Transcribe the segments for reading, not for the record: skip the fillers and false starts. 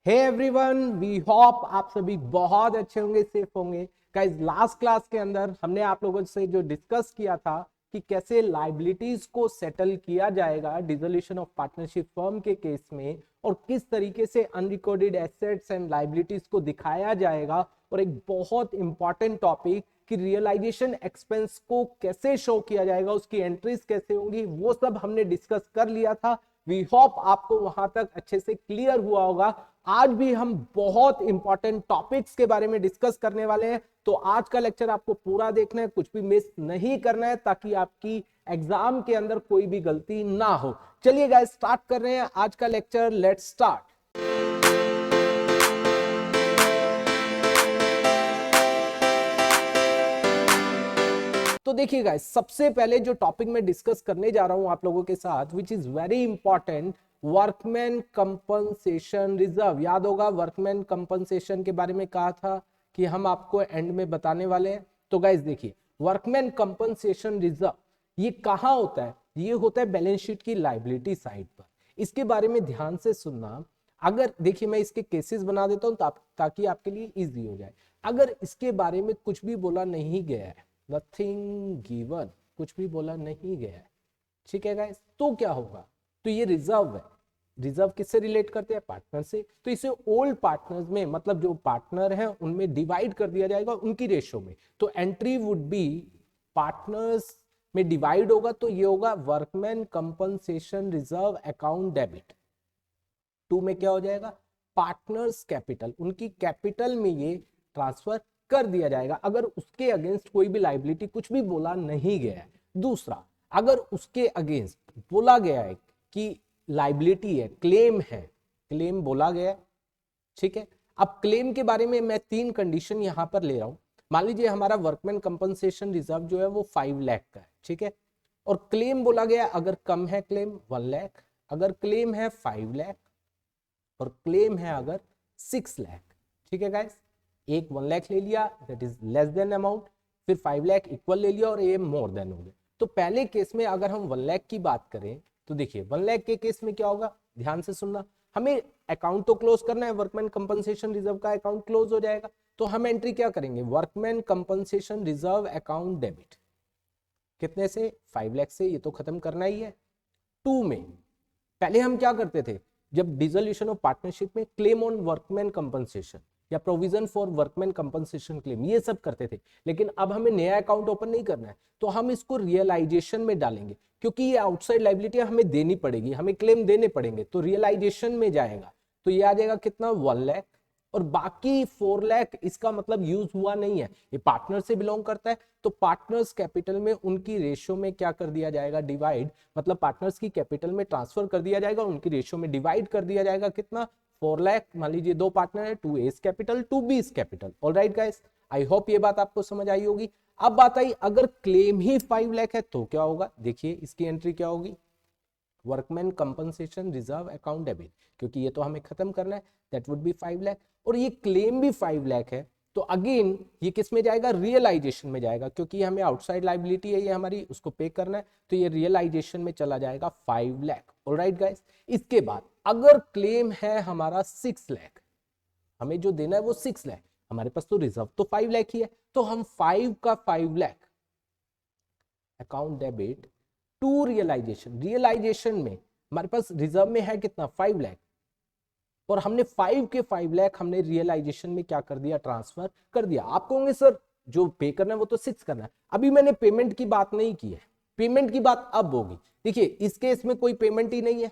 Hey everyone, we hope आप सभी बहुत अच्छे होंगे, सेफ होंगे। गाइस, लास्ट क्लास के अंदर हमने आप लोगों से जो डिस्कस किया था कि कैसे लाइबिलिटीज को सेटल किया जाएगा डिसोल्यूशन ऑफ पार्टनरशिप फर्म के केस में, और किस तरीके से अनरिकॉर्डेड एसेट्स एंड लाइबिलिटीज को दिखाया जाएगा, और एक बहुत इंपॉर्टेंट टॉपिक कि रियलाइजेशन एक्सपेंस को कैसे शो किया जाएगा, उसकी एंट्रीज कैसे होंगी, वो सब हमने डिस्कस कर लिया था। वी होप आपको वहां तक अच्छे से क्लियर हुआ होगा। आज भी हम बहुत इंपॉर्टेंट टॉपिक्स के बारे में डिस्कस करने वाले हैं, तो आज का लेक्चर आपको पूरा देखना है, कुछ भी मिस नहीं करना है, ताकि आपकी एग्जाम के अंदर कोई भी गलती ना हो। चलिए गाइस, स्टार्ट कर रहे हैं आज का लेक्चर। Let's start. तो देखिए गाइस, सबसे पहले जो टॉपिक मैं डिस्कस करने जा रहा हूं आप लोगों के साथ, which is very important, workman compensation reserve. याद होगा, वर्कमैन कंपनसेशन के बारे में कहा था कि हम आपको एंड में बताने वाले हैं। तो गाइस देखिए, वर्कमैन कंपनसेशन रिजर्व ये कहाँ होता है? ये होता है बैलेंस शीट की लाइबिलिटी साइड पर। इसके बारे में ध्यान से सुनना। अगर देखिए, मैं इसके केसेस बना देता हूं ताकि आपके लिए इजी हो जाए। अगर इसके बारे में कुछ भी बोला नहीं गया है, नथिंग गिवन, कुछ भी बोला नहीं गया है, ठीक है गाइस, तो क्या होगा? तो ये रिजर्व है। रिजर्व किससे रिलेट करते हैं? पार्टनर से। तो इसे ओल्ड पार्टनर्स में, मतलब जो पार्टनर है उनमें डिवाइड कर दिया जाएगा उनकी रेशो में। तो एंट्री वुड बी पार्टनर्स में डिवाइड होगा, तो ये होगा workman compensation reserve account debit. To में क्या हो जाएगा? पार्टनर्स कैपिटल, उनकी कैपिटल में ये ट्रांसफर कर दिया जाएगा अगर उसके अगेंस्ट कोई भी लाइबिलिटी कुछ भी बोला नहीं गया है। दूसरा, अगर उसके अगेंस्ट बोला गया है कि लाइबिलिटी है, क्लेम है, क्लेम बोला गया है, ठीक है। अब क्लेम के बारे में मैं 3 कंडीशन यहां पर ले रहा हूं। मान लीजिए हमारा वर्कमैन कंपनसेशन रिजर्व जो है वो 5 लाख का है, ठीक है, और क्लेम बोला गया अगर कम है क्लेम 1 लाख, अगर क्लेम है 5 लाख, और क्लेम है अगर 6 लाख, ठीक है गाइस। एक 1 लाख ले लिया, that is less than amount, फिर 5 लाख इक्वल ले लिया, और ये मोर देन हो गया। तो पहले केस में अगर हम 1 लाख की बात करें, तो देखिए 1 लाख के केस में क्या होगा, ध्यान से सुनना। हमें अकाउंट तो क्लोज करना है, वर्कमैन कंपनसेशन रिजर्व का अकाउंट क्लोज हो जाएगा। तो हम एंट्री क्या करेंगे? Workman compensation reserve account debit. कितने से? 5 लाख से, ये तो खत्म करना ही है। 2 में पहले हम क्या करते थे? जब डिसोल्यूशन ऑफ पार्टनरशिप में क्लेम ऑन वर्कमैन कंपनसेशन या provision for workman compensation claim, ये सब करते थे। लेकिन अब हमें नया अकाउंट ओपन नहीं करना है, तो हम इसको रियलाइजेशन में डालेंगे, क्योंकि ये आउटसाइड लाइबिलिटी हमें देनी पड़ेगी, हमें क्लेम देने पड़ेंगे, तो रियलाइजेशन में जाएगा। तो ये आ जाएगा कितना? 1 लाख, और बाकी 4 लाख इसका मतलब यूज हुआ नहीं है, ये पार्टनर से बिलोंग करता है। तो पार्टनर्स कैपिटल में उनकी रेशियो में क्या कर दिया जाएगा? डिवाइड, मतलब पार्टनर्स की कैपिटल में ट्रांसफर कर दिया जाएगा, उनकी रेशियो में डिवाइड कर दिया जाएगा। कितना? 4 लाख। मान लीजिए 2 पार्टनर है, 2 S capital 2 B capital. Alright guys, I hope ये बात आपको समझ आई होगी। अब बात आई, अगर क्लेम ही 5 लाख है तो क्या होगा? देखिए इसकी एंट्री क्या होगी? Workman compensation reserve account debit, क्योंकि ये तो हमें खत्म करना है, दैट वुड बी 5 लाख, और ये क्लेम भी 5 लाख है। तो अगेन ये किस में जाएगा? रियलाइजेशन में जाएगा, क्योंकि हमें आउटसाइड लाइबिलिटी है ये हमारी, उसको पे करना है, तो ये रियलाइजेशन में चला जाएगा 5 लाख। ऑलराइट गाइस, इसके बाद अगर क्लेम है हमारा 6 लाख, हमें जो देना है वो 6 लाख, हमारे पास तो रिजर्व तो 5 लाख ही है, तो हम 5 का 5 lakh account debit to realisation. Realisation में हमारे पास रिजर्व में है कितना? 5 लाख, और हमने 5 के 5 लाख हमने रियलाइजेशन में क्या कर दिया? ट्रांसफर कर दिया। आप कहोगे सर जो पे करना है वो तो 6 करना है। अभी मैंने पेमेंट की बात नहीं की है, पेमेंट की बात अब होगी। देखिए इस केस में कोई पेमेंट ही नहीं है,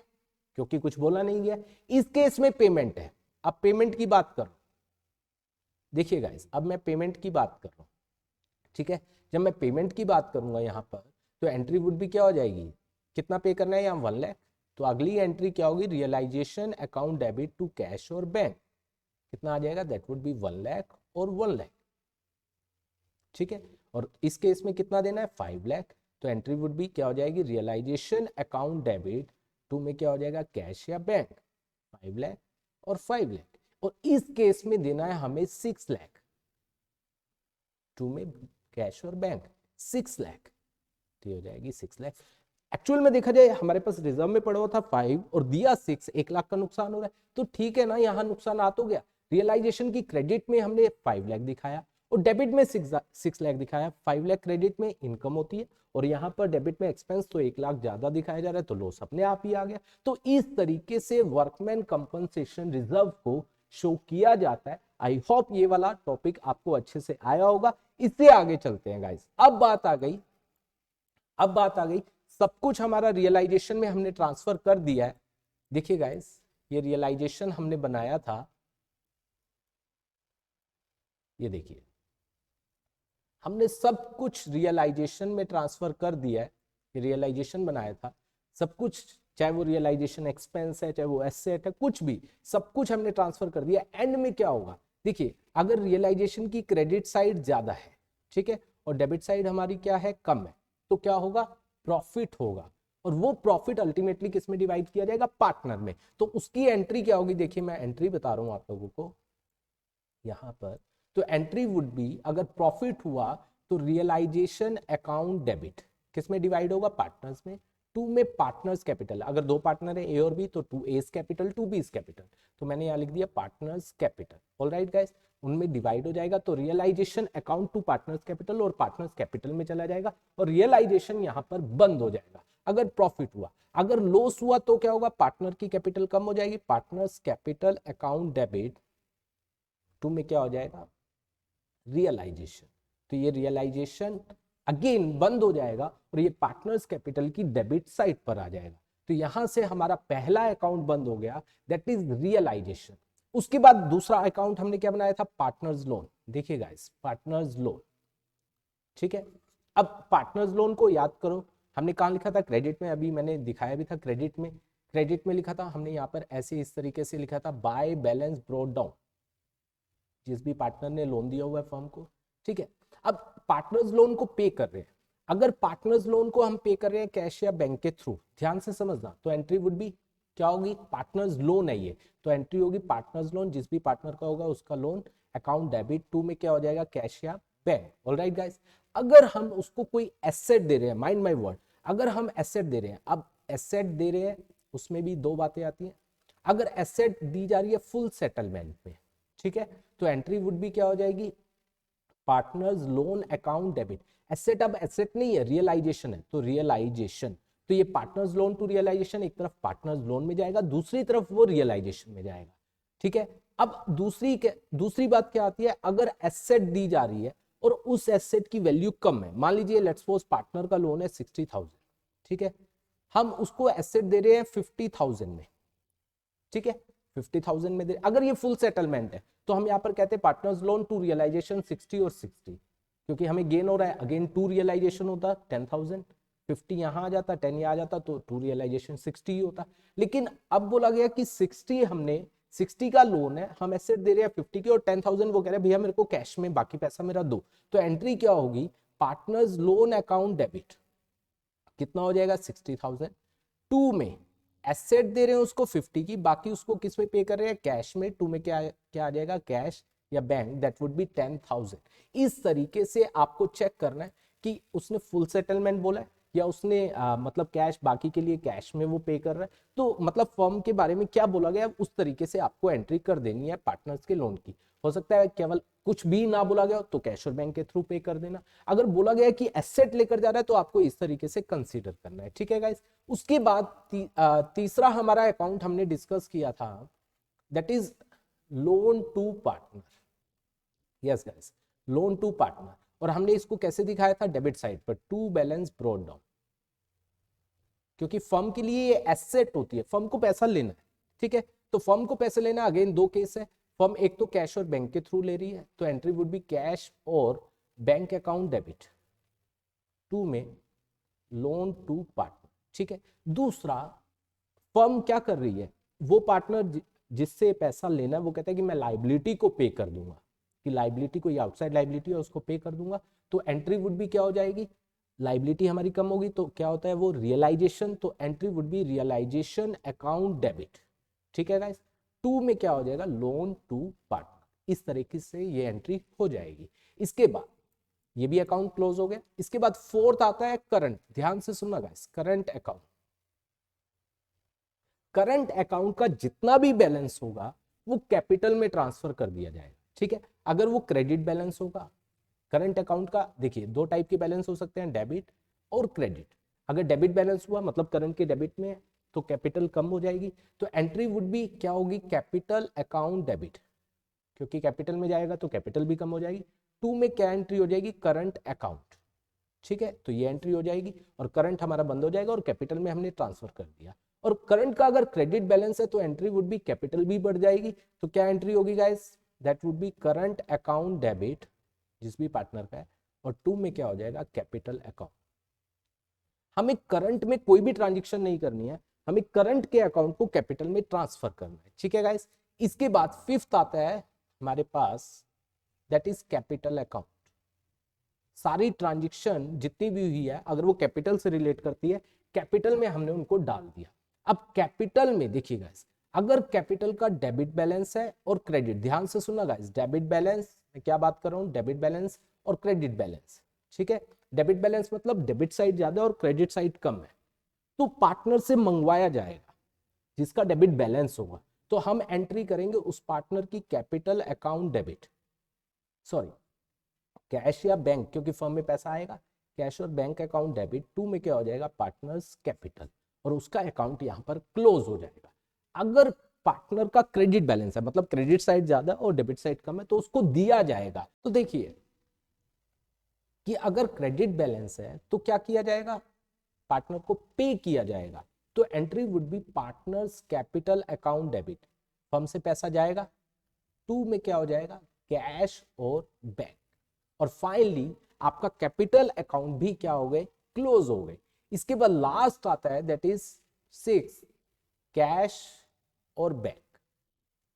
क्योंकि कुछ बोला नहीं गया। इस केस में पेमेंट है। अब पेमेंट की बात करो, देखिए गाइस, अब मैं पेमेंट की बात कर रहा हूं, ठीक है। जब मैं पेमेंट की बात करूंगा यहां पर, तो एंट्री वुड भी क्या हो जाएगी? कितना पे करना है? यहाँ 1 लाख। तो अगली एंट्री क्या होगी? Realisation account debit to cash और बैंक। कितना आ जाएगा? दैट वुड बी 1 लाख और 1 लाख, ठीक है। और इस केस में कितना देना है? 5 लाख। तो एंट्री वुड बी क्या हो जाएगी? रियलाइजेशन अकाउंट डेबिट टू में क्या हो जाएगा? कैश या बैंक, 5 लाख और 5 लाख। और इस केस में देना है हमें 6 लाख, टू में कैश और बैंक 6 लाख, तो हो जाएगी 6 लाख। एक्चुअल में देखा जाए हमारे पास रिजर्व में पड़ा हुआ था 5 और दिया 6, 1 लाख का नुकसान हो रहा है, तो ठीक है ना, यहाँ नुकसान आ तो गया। रियलाइजेशन की क्रेडिट में हमने 5 लाख दिखाया और डेबिट में 6 लाख दिखाया। 5 लाख क्रेडिट में इनकम होती है और यहाँ पर डेबिट में एक्सपेंस, तो 1 लाख ज्यादा दिखाया जा रहा है, तो लॉस अपने आप ही आ गया। तो इस तरीके से वर्कमैन कंपनसेशन रिजर्व को शो किया जाता है। आई होप ये वाला टॉपिक आपको अच्छे से आया होगा। इससे आगे चलते हैं गाइस। अब बात आ गई, सब कुछ हमारा रियलाइजेशन में हमने ट्रांसफर कर दिया है। देखिए गाइस, ये रियलाइजेशन हमने बनाया था, ये देखिए हमने सब कुछ रियलाइजेशन में ट्रांसफर कर दिया है। रियलाइजेशन बनाया था, सब कुछ, चाहे वो रियलाइजेशन एक्सपेंस है, चाहे वो एसेट है, कुछ भी, सब कुछ हमने ट्रांसफर कर दिया। एंड में क्या होगा, देखिए अगर रियलाइजेशन की क्रेडिट साइड ज्यादा है, ठीक है, और डेबिट साइड हमारी क्या है, कम है, तो क्या होगा, प्रॉफिट होगा। और वो प्रॉफिट अल्टीमेटली किस में डिवाइड किया जाएगा, पार्टनर में। तो उसकी एंट्री क्या होगी, देखिए मैं एंट्री बता रहा हूं आप लोगों को यहां पर। तो एंट्री वुड बी, अगर प्रॉफिट हुआ तो रियलाइजेशन अकाउंट डेबिट किस में डिवाइड होगा, पार्टनर्स में। 2 में पार्टनर्स कैपिटल, अगर दो पार्टनर है ए और बी, तो 2 एस कैपिटल 2 बीस कैपिटल, तो मैंने यहां लिख दिया पार्टनर्स कैपिटल। ऑलराइट गाइस, उनमें डिवाइड हो जाएगा, तो realisation account to partners capital और पार्टनर्स कैपिटल में चला जाएगा और रियलाइजेशन यहां पर बंद हो जाएगा अगर प्रॉफिट हुआ। अगर लॉस हुआ तो क्या होगा, पार्टनर की कैपिटल कम हो जाएगी, पार्टनर्स कैपिटल अकाउंट डेबिट 2 में क्या हो जाएगा, रियलाइजेशन। तो ये रियलाइजेशन अगेन बंद हो जाएगा और ये पार्टनर्स कैपिटल की डेबिट साइड पर आ जाएगा। तो यहां से हमारा पहला अकाउंट बंद हो गया, दैट इज रियलाइजेशन। उसके बाद दूसरा अकाउंट हमने क्या बनाया था, पार्टनर्स लोन। देखिए गाइस, पार्टनर्स लोन, ठीक है। अब पार्टनर्स लोन को याद करो, हमने कहां लिखा था, क्रेडिट में, अभी मैंने दिखाया भी था क्रेडिट में। क्रेडिट में लिखा था हमने यहाँ पर ऐसे इस तरीके से लिखा था, बाय बैलेंस ब्रॉट डाउन, जिस भी पार्टनर ने लोन दिया हुआ है फर्म को, ठीक है। अब पार्टनर्स लोन को पे कर रहे हैं, अगर पार्टनर्स लोन को हम पे कर रहे हैं कैश या बैंक के थ्रू, ध्यान से समझना, तो एंट्री वुड बी क्या होगी, पार्टनर्स लोन है ये, तो एंट्री होगी पार्टनर्स लोन, जिस भी पार्टनर का होगा उसका लोन, अकाउंट डेबिट 2 में क्या हो जाएगा, कैश या बैंक। ऑलराइट गाइस, अगर हम उसको कोई एसेट दे रहे हैं, माइंड माय वर्ड, अगर हम एसेट दे रहे हैं, अब एसेट दे रहे हैं उसमें भी दो बातें आती हैं। अगर एसेट दी जा रही है फुल सेटलमेंट में, ठीक है, तो एंट्री वुड बी क्या हो जाएगी, partners loan account debit. Asset अब एसेट नहीं है, रियलाइजेशन है, तो रियलाइजेशन, तो ये पार्टनर्स लोन टू रियलाइजेशन, एक तरफ पार्टनर्स लोन में जाएगा, दूसरी तरफ वो रियलाइजेशन में जाएगा, ठीक है। अब दूसरी बात क्या आती है, अगर एसेट दी जा रही है और उस एसेट की वैल्यू कम है, मान लीजिए लेट्स सपोज पार्टनर का लोन है 60,000, ठीक है, हम उसको एसेट दे रहे हैं 50,000 में, ठीक है, 50,000 में दे, अगर ये फुल सेटलमेंट है तो हम यहाँ पर कहते हैं पार्टनर्स लोन टू रियलाइजेशन 60 और 60, क्योंकि हमें गेन हो रहा है, अगेन टू रियलाइजेशन होता 10,000, 50 यहाँ आ जाता, 10 यहाँ आ जाता, तो टू रियलाइजेशन 60 ही होता। लेकिन अब बोला गया कि 60 हमने 60 का लोन है, हम एसेट दे रहे हैं 50 की और 10,000 वो कह रहे हैं भैया मेरे को कैश में बाकी पैसा मेरा दो, तो एंट्री क्या होगी, पार्टनर्स लोन अकाउंट डेबिट कितना हो जाएगा 60,000, 2 में एसेट दे रहे हैं उसको 50 की, बाकी उसको किस में पे कर रहे हैं, कैश में, 2 में क्या क्या आ जाएगा, कैश या बैंक, दैट वुड बी 10,000। इस तरीके से आपको चेक करना है कि उसने फुल सेटलमेंट बोला है या उसने मतलब कैश, बाकी के लिए कैश में वो पे कर रहा है, तो मतलब फर्म के बारे में क्या बोला गया उस तरीके से आपको एंट्री कर देनी है पार्टनर्स के लोन की। हो सकता है केवल कुछ भी ना बोला गया तो कैश और बैंक के थ्रू पे कर देना, अगर बोला गया कि एसेट लेकर जा रहा है तो आपको इस तरीके से कंसीडर करना है, ठीक है गाइस। उसके बाद तीसरा हमारा अकाउंट हमने डिस्कस किया था, that is loan to partner. Yes guys, loan to partner, और हमने इसको कैसे दिखाया था, डेबिट साइड पर, टू बैलेंस ब्रॉट डाउन, क्योंकि फर्म के लिए ये एसेट होती है, फर्म को पैसा लेना है, ठीक है, तो फर्म को पैसे लेना, अगेन दो केस है, फर्म एक तो कैश और बैंक के थ्रू ले रही है, तो एंट्री वुड बी कैश और बैंक अकाउंट डेबिट 2 में लोन टू पार्टनर, ठीक है। दूसरा, फर्म क्या कर रही है, वो पार्टनर जिससे पैसा लेना है वो कहता है कि मैं लाइबिलिटी को पे कर दूंगा, कि लाइबिलिटी को, आउटसाइड लाइबिलिटी है उसको पे कर दूंगा, तो एंट्री वुड बी क्या हो जाएगी, लाइबिलिटी हमारी कम होगी तो क्या होता है वो रियलाइजेशन, तो entry would be realisation account debit, ठीक है गाइस। 2 में क्या हो जाएगा, लोन टू पार्टनर, इस तरीके से ये एंट्री हो जाएगी। इसके बाद ये भी अकाउंट क्लोज हो गया। इसके बाद फोर्थ आता है करंट। ध्यान से सुनना guys, current account. Current account का जितना भी बैलेंस होगा वो कैपिटल में ट्रांसफर कर दिया जाएगा, ठीक है। अगर वो क्रेडिट बैलेंस होगा, करंट अकाउंट का देखिए दो टाइप के बैलेंस हो सकते हैं, डेबिट और क्रेडिट। अगर डेबिट बैलेंस हुआ मतलब करंट के डेबिट में तो कैपिटल कम हो जाएगी, तो एंट्री वुड बी क्या होगी, कैपिटल अकाउंट डेबिट, क्योंकि कैपिटल में जाएगा तो कैपिटल भी कम हो जाएगी। 2 में क्या एंट्री हो जाएगी, करंट अकाउंट, ठीक है। तो ये एंट्री हो जाएगी और करंट हमारा बंद हो जाएगा और कैपिटल में हमने ट्रांसफर कर दिया। और करंट का अगर क्रेडिट बैलेंस है तो एंट्री वुड बी कैपिटल भी बढ़ जाएगी, तो क्या एंट्री होगी guys, that would be current account debit जिस भी पार्टनर का है, और 2 में क्या हो जाएगा, कैपिटल अकाउंट। हमें करंट में कोई भी ट्रांजेक्शन नहीं करनी है, हमें करंट के अकाउंट को कैपिटल में ट्रांसफर करना है, ठीक है गाइस। इसके बाद फिफ्थ आता है हमारे पास, दैट इज कैपिटल अकाउंट। सारी ट्रांजेक्शन जितनी भी हुई है अगर वो कैपिटल से रिलेट करती है, कैपिटल में हमने उनको डाल दिया। अब कैपिटल में देखिए गाइस, अगर कैपिटल का डेबिट बैलेंस है और क्रेडिट, ध्यान से सुनना गाइस, डेबिट बैलेंस, मैं क्या बात कर रहा हूं, डेबिट बैलेंस और क्रेडिट बैलेंस, ठीक है। डेबिट बैलेंस मतलब डेबिट साइड ज्यादा और क्रेडिट साइड कम है, तो पार्टनर से मंगवाया जाएगा जिसका डेबिट बैलेंस होगा, तो हम एंट्री करेंगे उस पार्टनर की capital account debit, sorry cash या बैंक, क्योंकि फर्म में पैसा आएगा, कैश और बैंक अकाउंट डेबिट। 2 में क्या हो जाएगा, पार्टनर्स कैपिटल, और उसका अकाउंट यहां पर क्लोज हो जाएगा। अगर पार्टनर का क्रेडिट बैलेंस है मतलब क्रेडिट साइड ज्यादा और डेबिट साइड कम है तो उसको दिया जाएगा। तो देखिए कि अगर क्रेडिट बैलेंस है तो क्या किया जाएगा, पार्टनर को पे किया जाएगा, तो entry would be partners capital account debit, firm से पैसा जाएगा। 2 में क्या हो जाएगा, कैश और बैंक, और फाइनली आपका कैपिटल अकाउंट भी क्या हो गए, क्लोज हो गए। इसके बाद लास्ट आता है दैट इज 6, कैश और बैंक,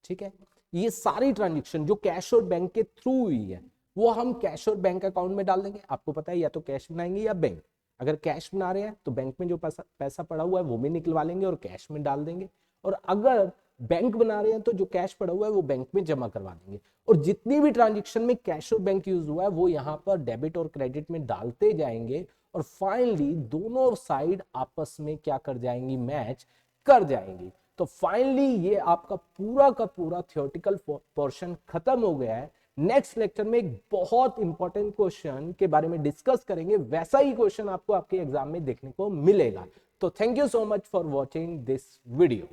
ठीक है। ये सारी ट्रांजेक्शन जो कैश और बैंक के थ्रू हुई है वो हम कैश और बैंक अकाउंट में डाल देंगे। आपको पता है या तो कैश बनाएंगे या बैंक, अगर कैश बना रहे हैं तो बैंक में जो पैसा पड़ा हुआ है वो भी निकलवा लेंगे और कैश में डाल देंगे, और अगर बैंक बना रहे हैं तो जो कैश पड़ा हुआ है वो बैंक में जमा करवा देंगे। और जितनी भी ट्रांजेक्शन में कैश और बैंक यूज हुआ है वो यहाँ पर डेबिट और क्रेडिट में डालते जाएंगे, और फाइनली दोनों साइड आपस में क्या कर जाएंगी, मैच कर जाएंगी। तो फाइनली ये आपका पूरा का पूरा थियोरेटिकल पोर्शन खत्म हो गया है। नेक्स्ट लेक्चर में एक बहुत इंपॉर्टेंट क्वेश्चन के बारे में डिस्कस करेंगे, वैसा ही क्वेश्चन आपको आपके एग्जाम में देखने को मिलेगा। तो thank you so much for watching this video.